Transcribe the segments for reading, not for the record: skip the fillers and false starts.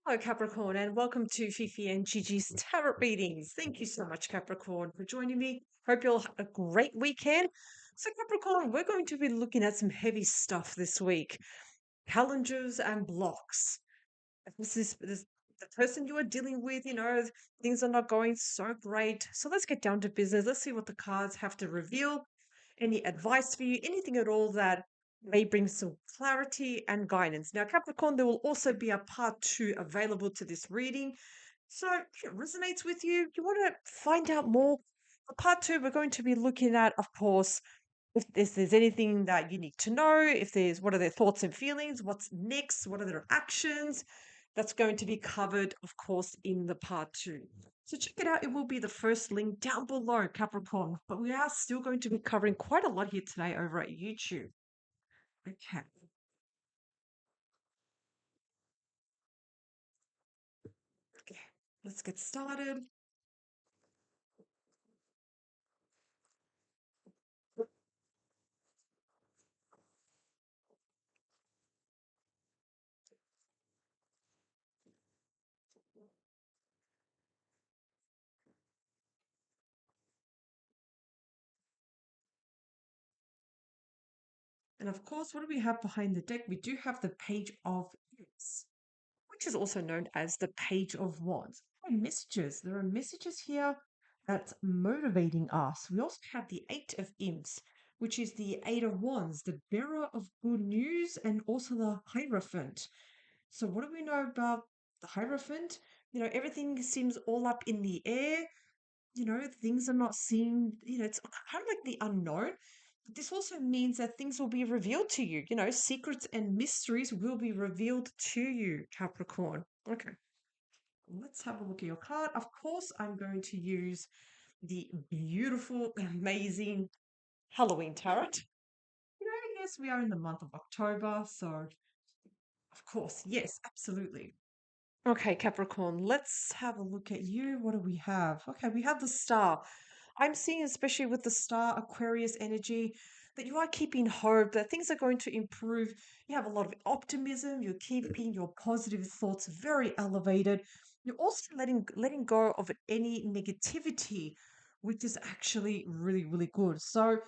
Hello, Capricorn, and welcome to Fifi and Gigi's Tarot Readings. Thank you so much, Capricorn, for joining me. Hope you'll have a great weekend. So, Capricorn, we're going to be looking at some heavy stuff this week, challenges and blocks. This the person you are dealing with, things are not going so great. So, let's get down to business. Let's see what the cards have to reveal. Any advice for you, anything at all that may bring some clarity and guidance. Now, Capricorn, there will also be a part two available to this reading. So if it resonates with you, you want to find out more. For part two, we're going to be looking at, of course, if there's anything that you need to know, if there's what are their thoughts and feelings, what's next, what are their actions. That's going to be covered, of course, in the part two. So check it out. It will be the first link down below, Capricorn. But we are still going to be covering quite a lot here today over at YouTube. Okay. Okay. Let's get started. And of course, what do we have behind the deck? We do have the Page of Cups, which is also known as the Page of Wands. And messages. There are messages here that's motivating us. We also have the Eight of Imps, which is the Eight of Wands, the bearer of good news, and also the Hierophant. So, what do we know about the Hierophant? Everything seems all up in the air. Things are not seen, it's kind of like the unknown. But this also means that things will be revealed to you. Secrets and mysteries will be revealed to you, Capricorn. Okay, let's have a look at your card. Of course, I'm going to use the beautiful, amazing Halloween tarot. Yes, we are in the month of October, so of course, yes, absolutely. Okay, Capricorn, let's have a look at you. What do we have? Okay, we have the star. I'm seeing, especially with the star Aquarius energy, that you are keeping hope, that things are going to improve. You have a lot of optimism. You're keeping your positive thoughts very elevated. You're also letting go of any negativity, which is actually really, really good. So,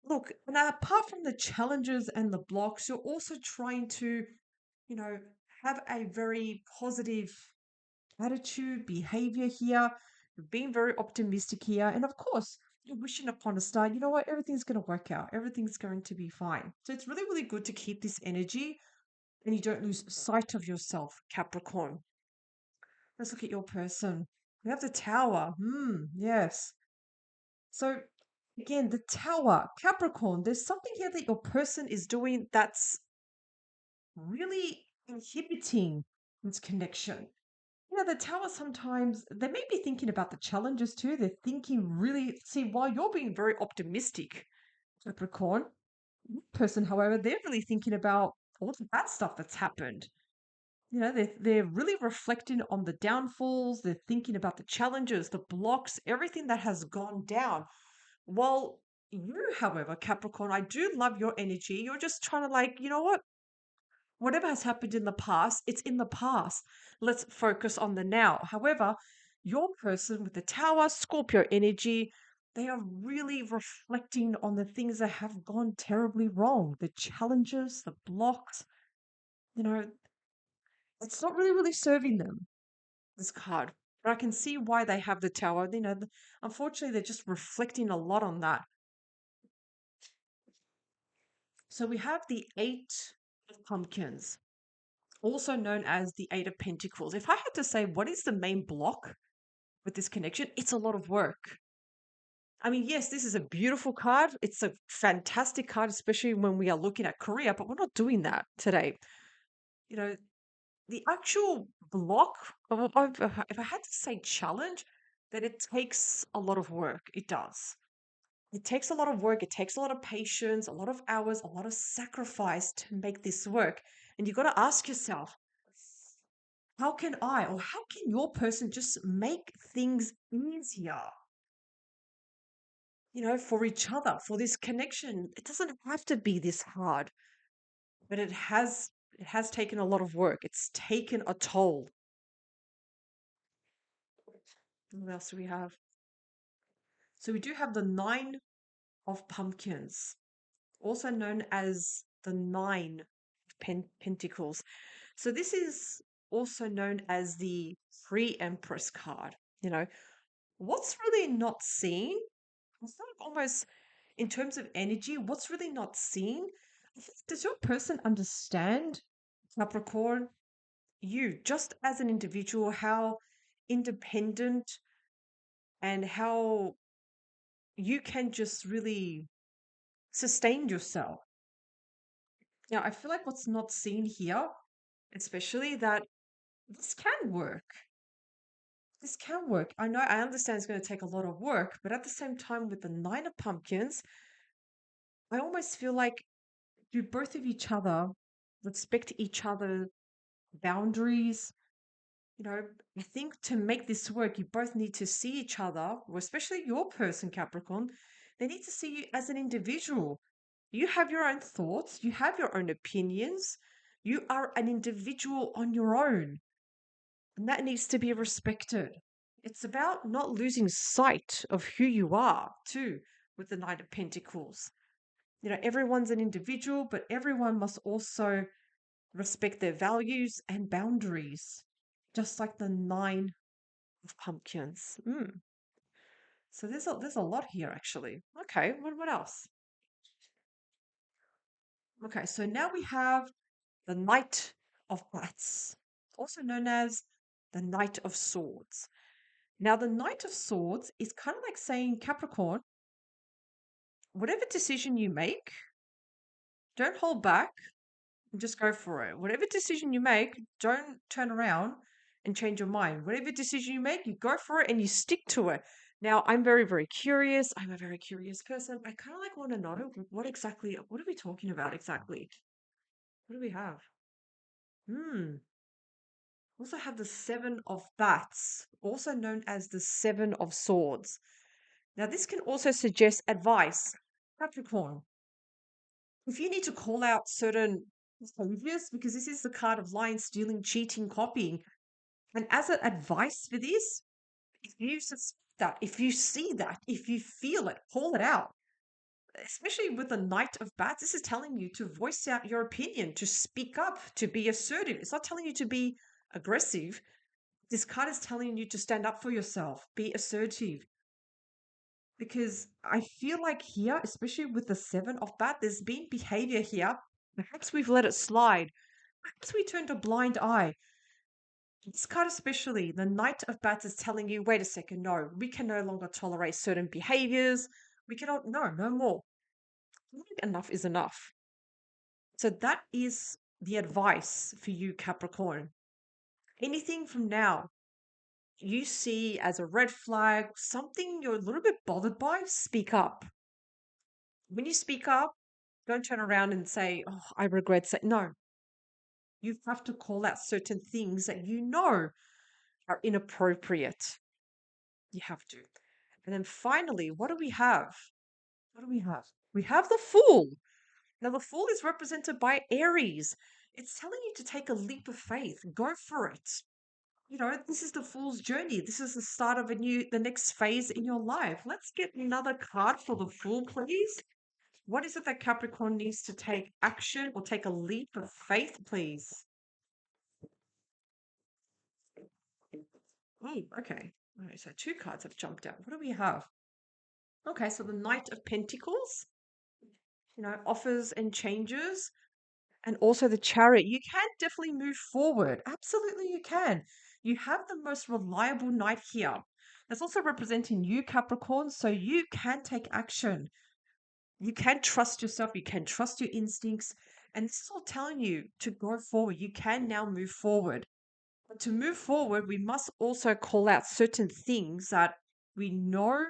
look, now apart from the challenges and the blocks, you're also trying to, you know, have a very positive attitude, behavior here. You're being very optimistic here. And of course, you're wishing upon a star. You know what? Everything's going to work out. Everything's going to be fine. So it's really, really good to keep this energy and you don't lose sight of yourself, Capricorn. Let's look at your person. We have the tower. Yes. So again, the tower, Capricorn, there's something here that your person is doing that's really inhibiting this connection. The tower sometimes they may be thinking about the challenges too. They're thinking really, see, while you're being very optimistic, Capricorn, person, however, they're really thinking about all the bad stuff that's happened. They're really reflecting on the downfalls, they're thinking about the challenges, the blocks, everything that has gone down. While you, however, Capricorn, I do love your energy. You're just trying to like, you know what? Whatever has happened in the past, it's in the past. Let's focus on the now. However, your person with the tower, Scorpio energy, they are really reflecting on the things that have gone terribly wrong, the challenges, the blocks. You know, it's not really, really serving them, this card. But I can see why they have the tower. Unfortunately, they're just reflecting a lot on that. So we have the Eight of Pumpkins, also known as the Eight of Pentacles. If I had to say what is the main block with this connection, it's a lot of work. I mean, yes, this is a beautiful card. It's a fantastic card, especially when we are looking at career, but we're not doing that today. You know, the actual block, if I had to say challenge, that it takes a lot of work. It does. It takes a lot of work. It takes a lot of patience, a lot of hours, a lot of sacrifice to make this work. And you've got to ask yourself, how can I or how can your person just make things easier, for each other, for this connection? It doesn't have to be this hard, but it has taken a lot of work. It's taken a toll. What else do we have? So we do have the Nine of Pumpkins, also known as the Nine of Pentacles. So this is also known as the Free Empress card. You know, what's really not seen, it's not almost in terms of energy, what's really not seen, does your person understand, Capricorn, you just as an individual, how independent and how you can just really sustain yourself? Now, I feel like what's not seen here, especially that this can work. This can work. I know, I understand it's going to take a lot of work, but at the same time, with the Nine of Pumpkins, I almost feel like you both of each other respect each other boundaries. You know, I think to make this work, you both need to see each other, or especially your person, Capricorn. They need to see you as an individual. You have your own thoughts, you have your own opinions, you are an individual on your own, and that needs to be respected. It's about not losing sight of who you are, too, with the Knight of Pentacles. You know, everyone's an individual, but everyone must also respect their values and boundaries, just like the Nine of Pumpkins. So there's a lot here actually. Okay, what else? Okay, so now we have the Knight of Bats, also known as the Knight of Swords. Now, the Knight of Swords is kind of like saying, Capricorn, whatever decision you make, don't hold back and just go for it. Whatever decision you make, don't turn around and change your mind. Whatever decision you make, you go for it and you stick to it. Now, I'm very, very curious. I'm a very curious person. I kind of like want to know what are we talking about exactly? What do we have? Hmm. Also have the Seven of Bats, also known as the Seven of Swords. Now, this can also suggest advice. Capricorn, if you need to call out certain behaviors, because this is the card of lying, stealing, cheating, copying, and as an advice for this, if you suspect that, if you see that, if you feel it, call it out. Especially with the Knight of Bats, this is telling you to voice out your opinion, to speak up, to be assertive. It's not telling you to be aggressive. This card is telling you to stand up for yourself, be assertive. Because I feel like here, especially with the Seven of Bat, there's been behavior here. Perhaps we've let it slide. Perhaps we turned a blind eye. This card, especially, the Knight of Bats, is telling you, wait a second, no, we can no longer tolerate certain behaviors. We cannot, no, no more. Enough is enough. So that is the advice for you, Capricorn. Anything from now you see as a red flag, something you're a little bit bothered by, speak up. When you speak up, don't turn around and say, oh, I regret saying, no. You have to call out certain things that you know are inappropriate. You have to. And then finally, what do we have? What do we have? We have the Fool. Now, the Fool is represented by Aries. It's telling you to take a leap of faith. Go for it. You know, this is the Fool's journey. This is the start of the next phase in your life. Let's get another card for the Fool, please. What is it that Capricorn needs to take action or take a leap of faith, please? Oh, okay. All right, so two cards have jumped out. What do we have? Okay, so the Knight of Pentacles, offers and changes, and also the Chariot. You can definitely move forward. Absolutely, you can. You have the most reliable knight here. That's also representing you, Capricorn, so you can take action. You can trust yourself, you can trust your instincts, and this is all telling you to go forward. You can now move forward. But to move forward, we must also call out certain things that we know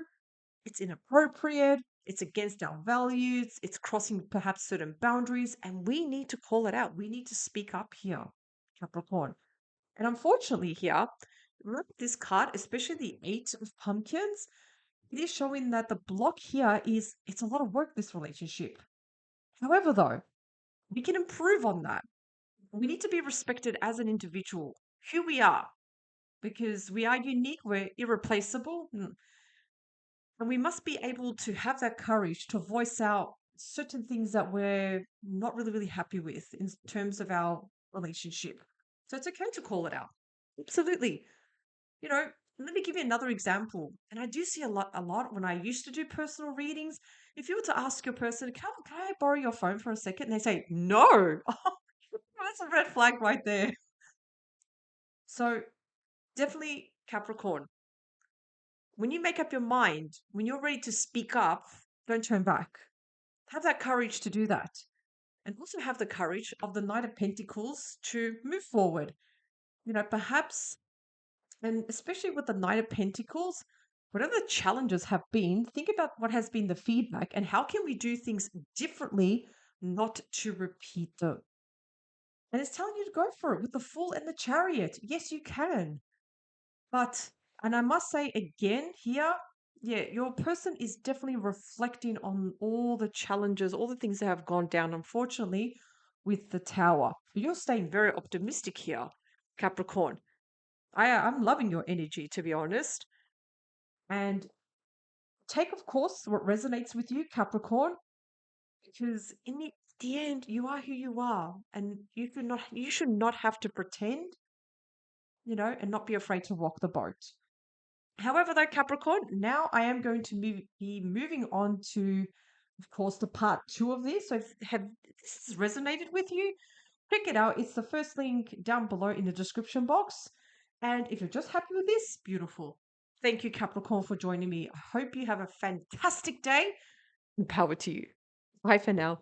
it's inappropriate, it's against our values, it's crossing perhaps certain boundaries, and we need to call it out. We need to speak up here, Capricorn. And unfortunately, here, remember this card, especially the Eight of Pumpkins, it is showing that the block here is it's a lot of work, this relationship. However, though, we can improve on that. We need to be respected as an individual, who we are. because we are unique, we're irreplaceable, and we must be able to have that courage to voice out certain things that we're not really happy with in terms of our relationship. So it's okay to call it out. Absolutely. You know, let me give you another example. And I do see a lot when I used to do personal readings. If you were to ask your person, can I borrow your phone for a second? And they say, no. That's a red flag right there. So definitely Capricorn, when you make up your mind, when you're ready to speak up, don't turn back. Have that courage to do that. And also have the courage of the Knight of Pentacles to move forward. Perhaps, and especially with the Knight of Pentacles, whatever the challenges have been, think about what has been the feedback and how can we do things differently, not to repeat them. And it's telling you to go for it with the Fool and the Chariot. Yes, you can. But, and I must say again here, yeah, your person is definitely reflecting on all the challenges, all the things that have gone down, unfortunately, with the Tower. You're staying very optimistic here, Capricorn. I'm loving your energy, to be honest. And take, of course, what resonates with you, Capricorn, because in the end, you are who you are, and you should not have to pretend, and not be afraid to rock the boat. However, though, Capricorn, now I am going to be moving on to, of course, the part two of this. So if this has resonated with you, check it out. It's the first link down below in the description box. And if you're just happy with this, beautiful. Thank you, Capricorn, for joining me. I hope you have a fantastic day and power to you. Bye for now.